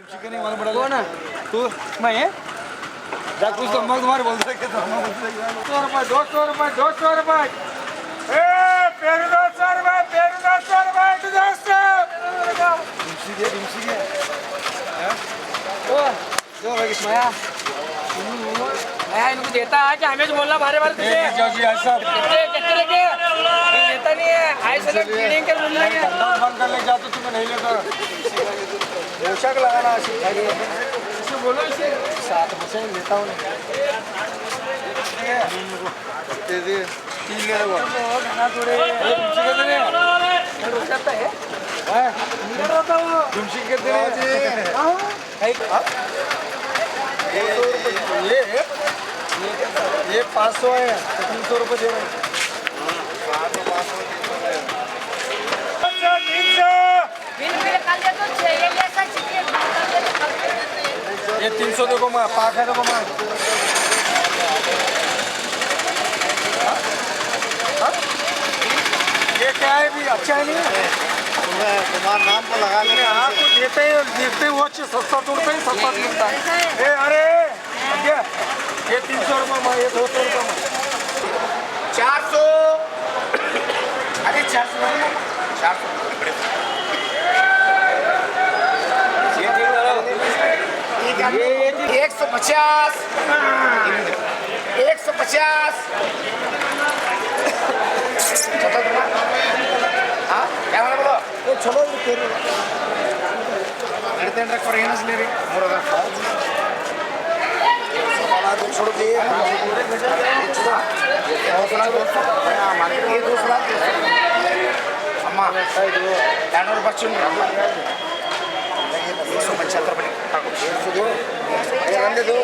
Chicken ही मालूम पड़ा कौन है तू मैं जा कुछ तो मग मार बोल सके तो 200 रुपए 200 रुपए ए पेरू 200 रुपए पेरू 200 रुपए 200 डिमसी के ओ जो भाई माया मैं इनको देता है कि हमें जो बोलना बारे बारे तुझे जी ऐसा कितने के देता नहीं है ऐसे लोग फीडिंग कर बोल रहे हैं बंद कर ले जा तो तुम्हें नहीं लेता पोशाक लगाना सिखाइए इसे बोलो इसे 7% लेता हूँ दे दे 3 ले लो खाना थोड़े तुमसे कितने मैं रुक जाता है नहीं रहता वो तुमसे कितने ये 500 है 300 रुपये दे रहे हैं ये 300 देखो मैं पाक है देखो मैं ये क्या है भी अच्छा है नहीं तुम्हारा नाम को लगा लेंगे आपको देखते ही वो अच्छे सस्ता तोड़ते ही सस्ता मिलता है अरे क्या ये 300 रुपये में ये 200 रुपये में 400 अरे 400 ये 150 हाँ क्या बोलो ये चलो अड़ते रख रही ले रही छोड़ दिए अम्मा 200 बच्चों 175 दो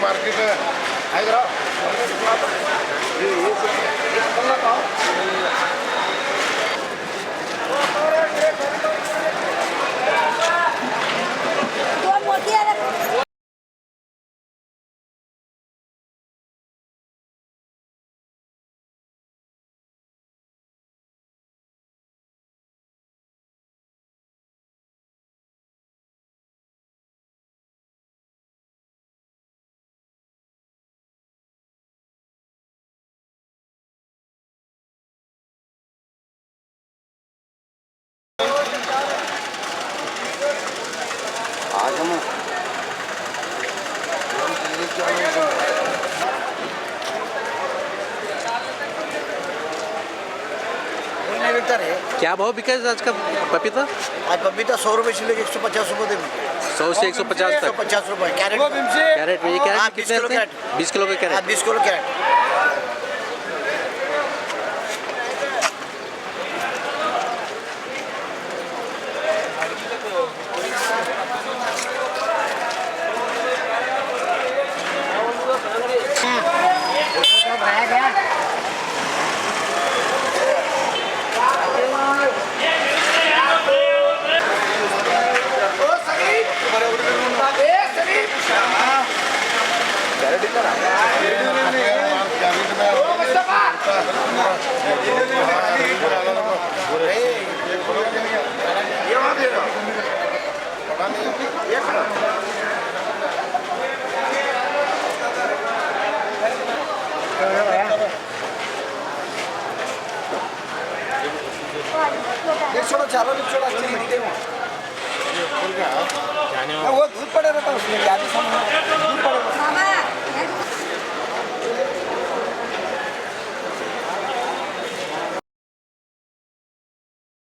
मार्केट क्या भाव बिका है आज का पपीता? आज पपीता 100 रुपये से लेकर 150 रुपये दे 100 से 150 तक 150 रुपये कैरेट कैरेट में ये कैरेट कितने आते हैं? 20 किलो का कैरेट 20 किलो कैरेट छोड़ो चारों छोड़ा वो दूध पड़े रहता उसमें